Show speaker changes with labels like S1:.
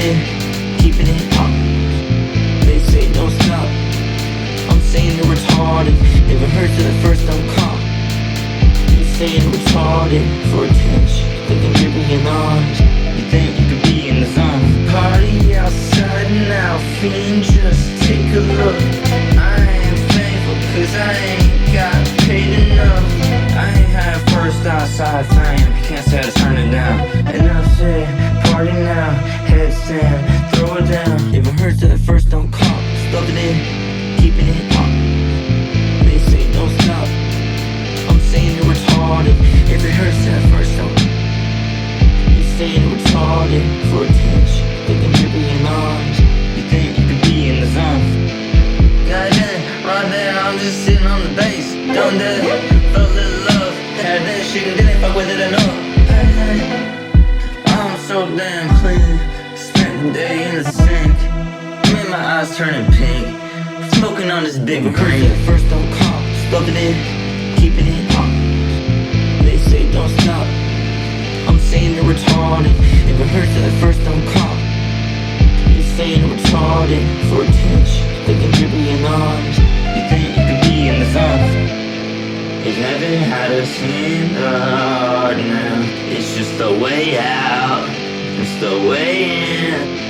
S1: it, keeping it up. They say don't stop, I'm saying you're retarded. If it hurts at first, don't cop. You saying you're retarded for attention, thinking you're being honest. You think you could be in the zone. Party outside now, fiend, just take a look. I ain't thankful cause I ain't got paid enough. I ain't had first outside fame, can't say I turn it down. And I say, party now, headstand, throw it down. If it hurts at first, don't cop, stuff it in, keeping it up. They say don't stop, I'm saying you're retarded. If it hurts at first, don't. You're saying you're retarded for attention, thinking you're being honest. You think you could be in the zone. Goddamn, right there, I'm just sitting on the base. Done that, felt a little love. Had that shit and didn't fuck with it enough. I'm so damn clean, spent the day in the sink. Made my eyes turning pink, smoking on this big green. At first don't cop, stuff it in, keeping it up. They say don't stop, I'm saying you're retarded. If it hurts at first don't cop. You're saying you're retarded for attention, thinking you're being honest. You think you could be in the zone. If heaven had us in the heart now, it's just the way out, it's the way in.